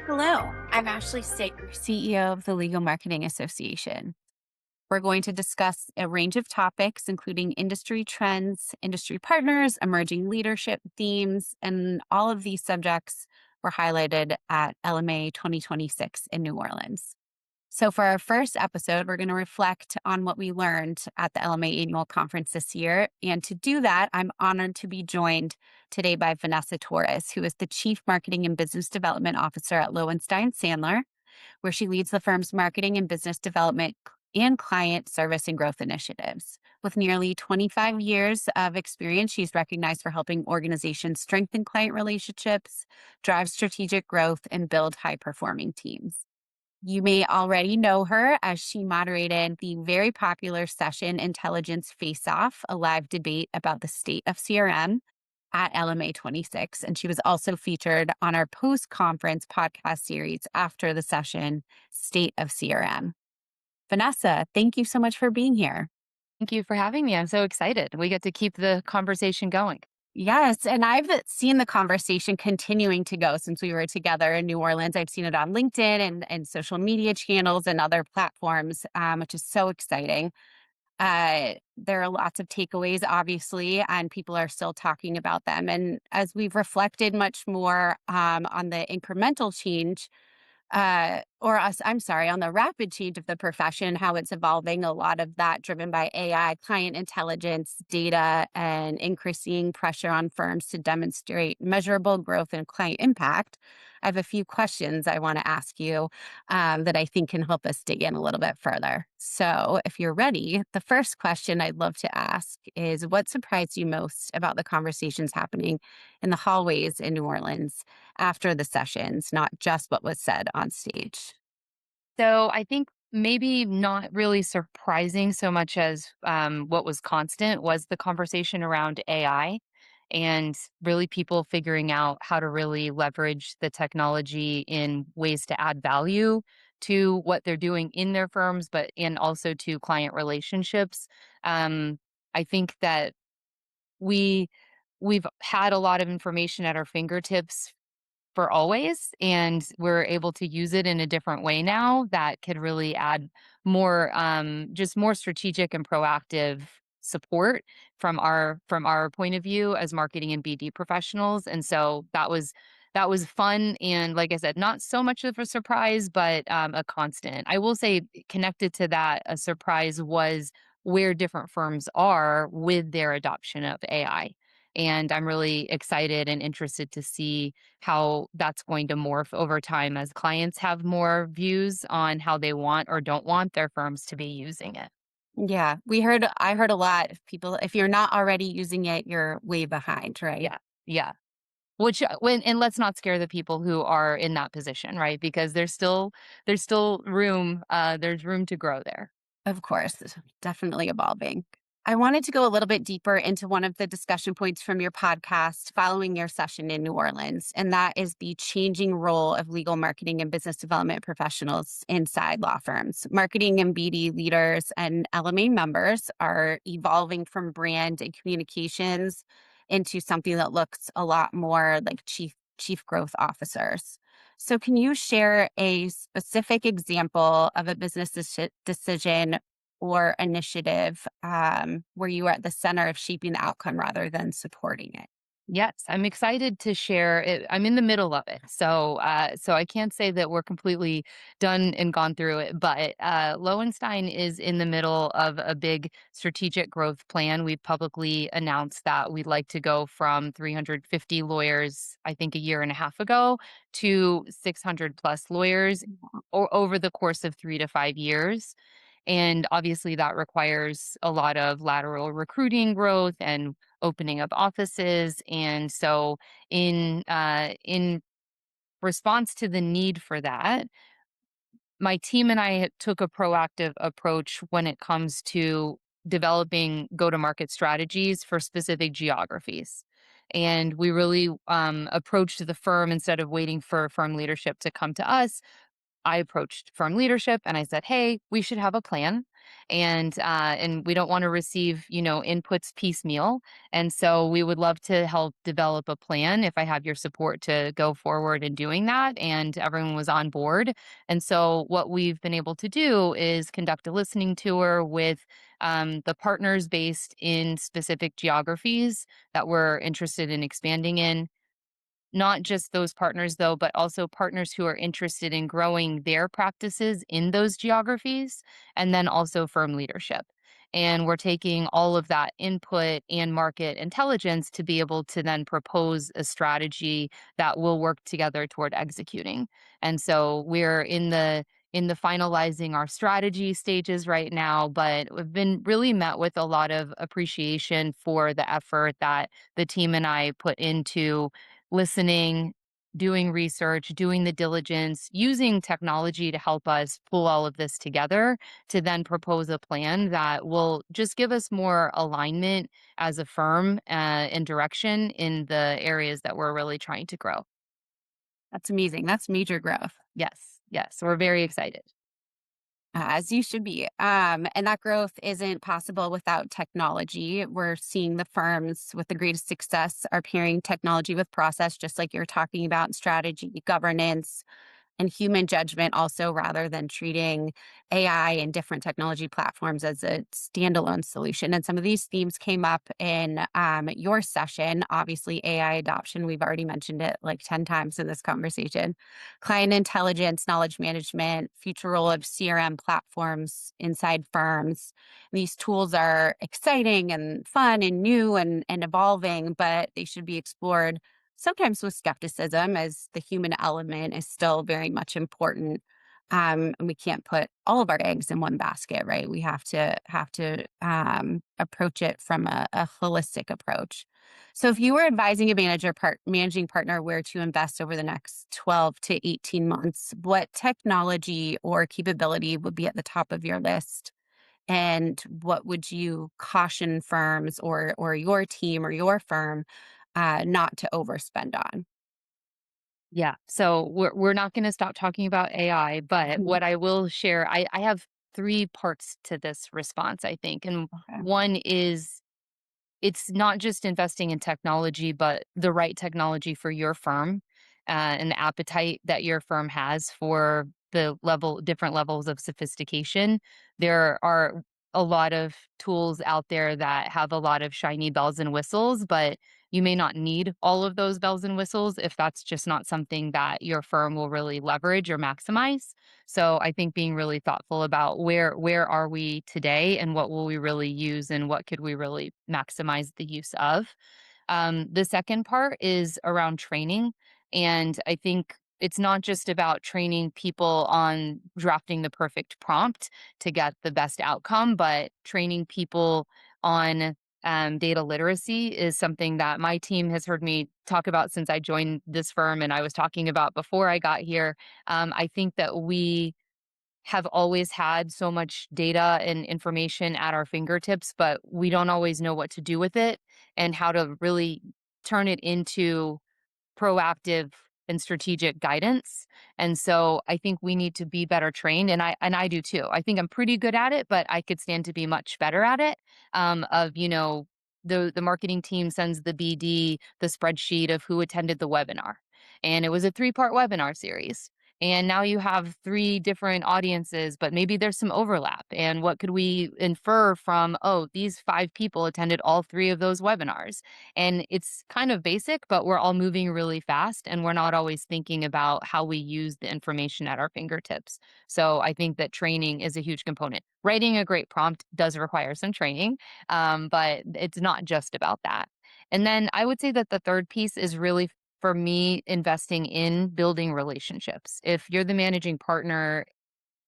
Hello, I'm Ashley Stenger, CEO of the Legal Marketing Association. We're going to discuss a range of topics, including industry trends, industry partners, emerging leadership themes, and all of these subjects were highlighted at LMA 2026 in New Orleans. So, for our first episode, we're going to reflect on what we learned at the LMA annual conference this year. And to do that, I'm honored to be joined today by Vanessa Torres, who is the Chief Marketing and Business Development Officer at Lowenstein Sandler, where she leads the firm's marketing and business development and client service and growth initiatives. With nearly 25 years of experience, she's recognized for helping organizations strengthen client relationships, drive strategic growth, and build high performing teams. You may already know her as she moderated the very popular session Intelligence Face Off, a live debate about the state of CRM at LMA 26. And she was also featured on our post conference podcast series after the session, State of CRM. Vanessa, thank you so much for being here. Thank you for having me. I'm so excited. We get to keep the conversation going. Yes. And I've seen the conversation continuing to go since we were together in New Orleans. I've seen it on LinkedIn and social media channels and other platforms, which is so exciting. There are lots of takeaways, obviously, and people are still talking about them. And as we've reflected much more on the incremental change, I'm sorry, on the rapid change of the profession, how it's evolving, a lot of that driven by AI, client intelligence, data, and increasing pressure on firms to demonstrate measurable growth and client impact. I have a few questions I want to ask you that I think can help us dig in a little bit further. So, if you're ready, the first question I'd love to ask is what surprised you most about the conversations happening in the hallways in New Orleans after the sessions, not just what was said on stage? So I think maybe not really surprising so much as what was constant was the conversation around AI and really people figuring out how to really leverage the technology in ways to add value to what they're doing in their firms, but and also to client relationships. Um, I think that we we've had a lot of information at our fingertips for always, and we're able to use it in a different way now that could really add more, just more strategic and proactive support from our point of view as marketing and BD professionals. And so that was fun, and like I said, not so much of a surprise, but a constant. I will say, connected to that, a surprise was where different firms are with their adoption of AI. And I'm really excited and interested to see how that's going to morph over time as clients have more views on how they want or don't want their firms to be using it. Yeah, I heard a lot of people, if you're not already using it, you're way behind, right? Yeah. Yeah. Which when and let's not scare the people who are in that position, right? Because there's still room, there's room to grow there. Of course, it's definitely evolving. I wanted to go a little bit deeper into one of the discussion points from your podcast following your session in New Orleans, and that is the changing role of legal marketing and business development professionals inside law firms. Marketing and BD leaders and LMA members are evolving from brand and communications into something that looks a lot more like chief growth officers. So, can you share a specific example of a business decision or initiative where you were at the center of shaping the outcome rather than supporting it? Yes, I'm excited to share it. I'm in the middle of it. So I can't say that we're completely done and gone through it, but Lowenstein is in the middle of a big strategic growth plan. We've publicly announced that we'd like to go from 350 lawyers, I think a year and a half ago, to 600 plus lawyers over the course of 3 to 5 years. And obviously, that requires a lot of lateral recruiting growth and opening up offices. And so, in response to the need for that, my team and I took a proactive approach when it comes to developing go-to-market strategies for specific geographies. And we really approached the firm instead of waiting for firm leadership to come to us. I approached firm leadership and I said, hey, we should have a plan. And we don't want to receive, inputs piecemeal. And so we would love to help develop a plan if I have your support to go forward in doing that and everyone was on board. And so what we've been able to do is conduct a listening tour with the partners based in specific geographies that we're interested in expanding in. Not just those partners, though, but also partners who are interested in growing their practices in those geographies, and then also firm leadership. And we're taking all of that input and market intelligence to be able to then propose a strategy that will work together toward executing. And so we're in the finalizing our strategy stages right now, but we've been really met with a lot of appreciation for the effort that the team and I put into listening, doing research, doing the diligence, using technology to help us pull all of this together to then propose a plan that will just give us more alignment as a firm and direction in the areas that we're really trying to grow. That's amazing. That's major growth. Yes, yes, we're very excited. As you should be. And that growth isn't possible without technology. We're seeing the firms with the greatest success are pairing technology with process, just like you're talking about, strategy, governance, and human judgment also, rather than treating AI and different technology platforms as a standalone solution. And some of these themes came up in your session. Obviously, AI adoption, we've already mentioned it like 10 times in this conversation. Client intelligence, knowledge management, future role of CRM platforms inside firms. These tools are exciting and fun and new and evolving, but they should be explored sometimes with skepticism, as the human element is still very much important. And we can't put all of our eggs in one basket, right? We have to approach it from a holistic approach. So, if you were advising a managing partner where to invest over the next 12 to 18 months, what technology or capability would be at the top of your list? And what would you caution firms or your team or your firm not to overspend on? Yeah. So we're not going to stop talking about AI, but Mhm. what I will share, I have three parts to this response, I think. And Okay. one is it's not just investing in technology, but the right technology for your firm, and the appetite that your firm has for different levels of sophistication. There are a lot of tools out there that have a lot of shiny bells and whistles, but you may not need all of those bells and whistles if that's just not something that your firm will really leverage or maximize. So I think being really thoughtful about where are we today and what will we really use and what could we really maximize the use of. The second part is around training. And I think it's not just about training people on drafting the perfect prompt to get the best outcome, but training people on data literacy is something that my team has heard me talk about since I joined this firm and I was talking about before I got here. I think that we have always had so much data and information at our fingertips, but we don't always know what to do with it and how to really turn it into proactive and strategic guidance. And so I think we need to be better trained and I do too. I think I'm pretty good at it, but I could stand to be much better at it. The marketing team sends the BD the spreadsheet of who attended the webinar. And it was a three-part webinar series. And now you have three different audiences, but maybe there's some overlap. And what could we infer from, oh, these five people attended all three of those webinars? And it's kind of basic, but we're all moving really fast and we're not always thinking about how we use the information at our fingertips. So I think that training is a huge component. Writing a great prompt does require some training, but it's not just about that. And then I would say that the third piece is really for me investing in building relationships. If you're the managing partner,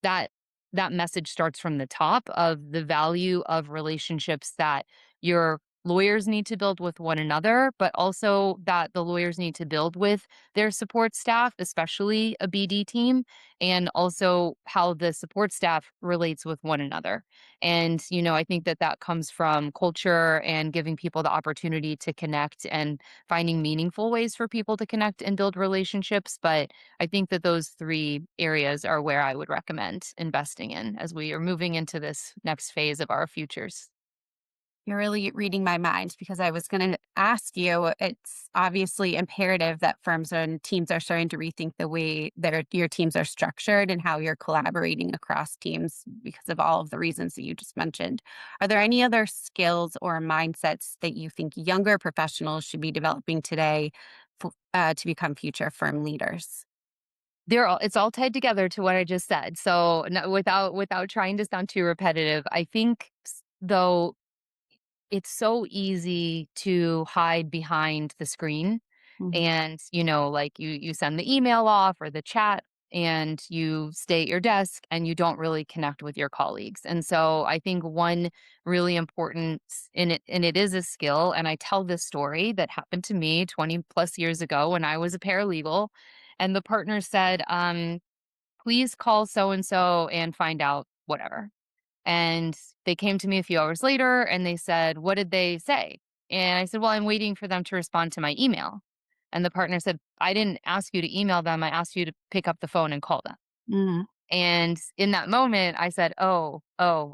that that message starts from the top of the value of relationships that your lawyers need to build with one another, but also that the lawyers need to build with their support staff, especially a BD team, and also how the support staff relates with one another. And, I think that that comes from culture and giving people the opportunity to connect and finding meaningful ways for people to connect and build relationships. But I think that those three areas are where I would recommend investing in as we are moving into this next phase of our futures. You're really reading my mind because I was going to ask you. It's obviously imperative that firms and teams are starting to rethink the way that your teams are structured and how you're collaborating across teams because of all of the reasons that you just mentioned. Are there any other skills or mindsets that you think younger professionals should be developing today to become future firm leaders? It's all tied together to what I just said. So no, without trying to sound too repetitive, I think though it's so easy to hide behind the screen Mhm. and, like you send the email off or the chat and you stay at your desk and you don't really connect with your colleagues. And so I think one really important and it is a skill, and I tell this story that happened to me 20 plus years ago when I was a paralegal, and the partner said, please call so and so and find out whatever. And they came to me a few hours later and they said, "What did they say?" And I said, "Well, I'm waiting for them to respond to my email." And the partner said, "I didn't ask you to email them. I asked you to pick up the phone and call them." Mhm. And in that moment, I said, "Oh,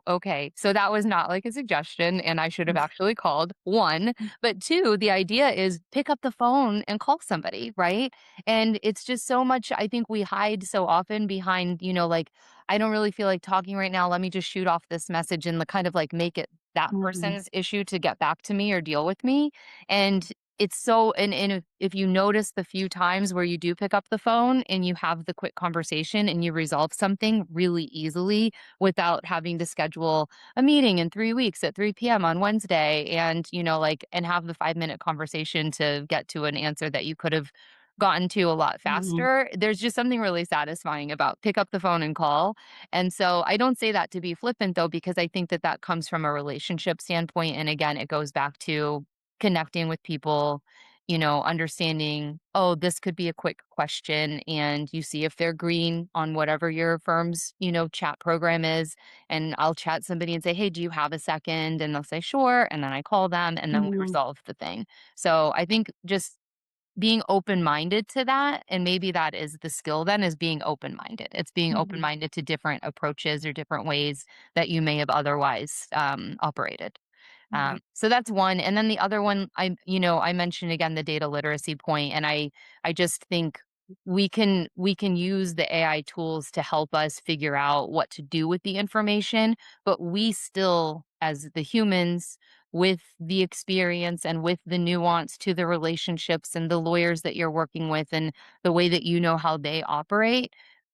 okay. So that was not like a suggestion, and I should have actually called, one. But two, the idea is pick up the phone and call somebody, right? And it's just so much, I think we hide so often behind, like, I don't really feel like talking right now. Let me just shoot off this message and kind of like make it that Mhm. person's issue to get back to me or deal with me. And it's so and if you notice the few times where you do pick up the phone and you have the quick conversation and you resolve something really easily without having to schedule a meeting in 3 weeks at 3 p.m. on Wednesday and, like and have the 5-minute conversation to get to an answer that you could have gotten to a lot Mhm. faster. There's just something really satisfying about pick up the phone and call. And so I don't say that to be flippant though, because I think that that comes from a relationship standpoint. And again, it goes back to connecting with people, understanding, oh, this could be a quick question. And you see if they're green on whatever your firm's, chat program is. And I'll chat somebody and say, hey, do you have a second? And they'll say, sure. And then I call them and then we Mhm. resolve the thing. So I think just being open-minded to that, and maybe that is the skill then, is being open-minded. It's being Mhm. open-minded to different approaches or different ways that you may have otherwise operated. Mhm. So that's one, and then the other one, I mentioned again the data literacy point, and I just think we can use the AI tools to help us figure out what to do with the information, but we still, as the humans, with the experience and with the nuance to the relationships and the lawyers that you're working with and the way that you know how they operate,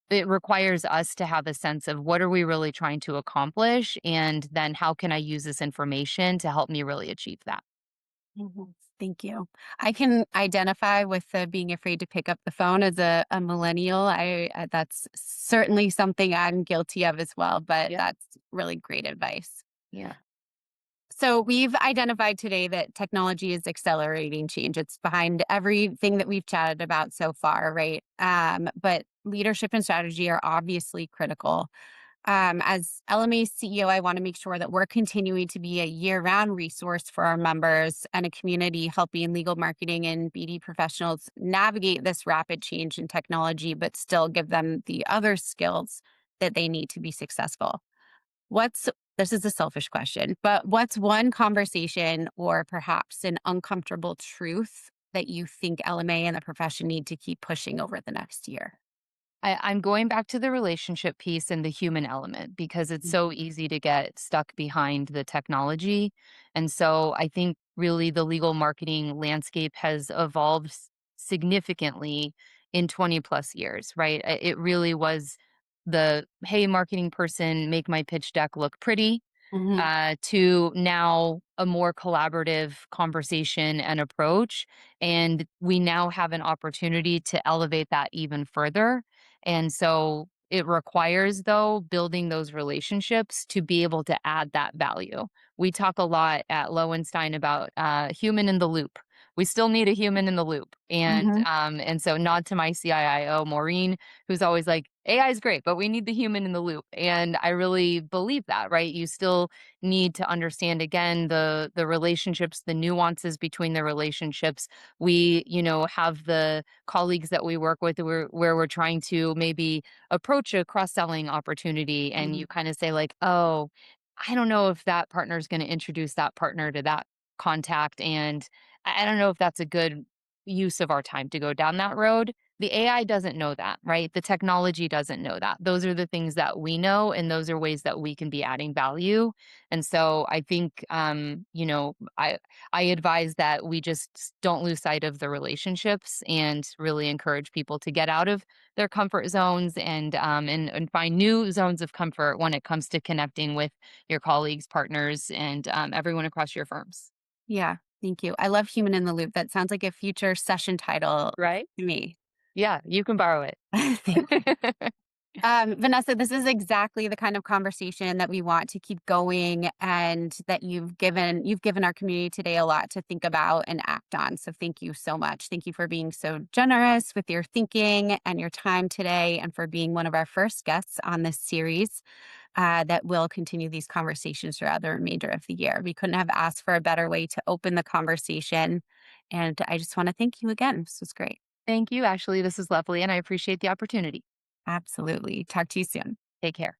it requires us to have a sense of what are we really trying to accomplish, and then how can I use this information to help me really achieve that. Mhm. Thank you. I can identify with the being afraid to pick up the phone as a millennial. That's certainly something I'm guilty of as well, but Yeah. that's really great advice. Yeah. So we've identified today that technology is accelerating change. It's behind everything that we've chatted about so far, right? But leadership and strategy are obviously critical. As LMA CEO, I want to make sure that we're continuing to be a year round resource for our members and a community helping legal marketing and BD professionals navigate this rapid change in technology, but still give them the other skills that they need to be successful. What's This is a selfish question, but what's one conversation or perhaps an uncomfortable truth that you think LMA and the profession need to keep pushing over the next year? I'm going back to the relationship piece and the human element because it's so easy to get stuck behind the technology. And so I think really the legal marketing landscape has evolved significantly in 20 plus years, right? It really was the hey, marketing person, make my pitch deck look pretty, Mhm. to now a more collaborative conversation and approach. And we now have an opportunity to elevate that even further. And so It requires, though, building those relationships to be able to add that value. We talk a lot at Lowenstein about human in the loop. We still need a human in the loop, Mhm. and so nod to my CIIO Maureen, who's always like, AI is great, but we need the human in the loop. And I really believe that, right? You still need to understand again the relationships, the nuances between the relationships. We, have the colleagues that we work with where we're trying to maybe approach a cross-selling opportunity and Mhm. you kind of say like, "Oh, I don't know if that partner is going to introduce that partner to that contact and I don't know if that's a good use of our time to go down that road." The AI doesn't know that, right? The technology doesn't know that. Those are the things that we know and those are ways that we can be adding value. And so I think I advise that we just don't lose sight of the relationships and really encourage people to get out of their comfort zones and find new zones of comfort when it comes to connecting with your colleagues, partners, and everyone across your firms. Yeah, thank you. I love human in the loop. That sounds like a future session title Right? to me. Yeah, you can borrow it. Thank you. Vanessa, this is exactly the kind of conversation that we want to keep going and that you've given our community today a lot to think about and act on. So thank you so much. Thank you for being so generous with your thinking and your time today and for being one of our first guests on this series that will continue these conversations throughout the remainder of the year. We couldn't have asked for a better way to open the conversation. And I just want to thank you again. This was great. Thank you, Ashley. This is lovely, and I appreciate the opportunity. Absolutely. Talk to you soon. Take care.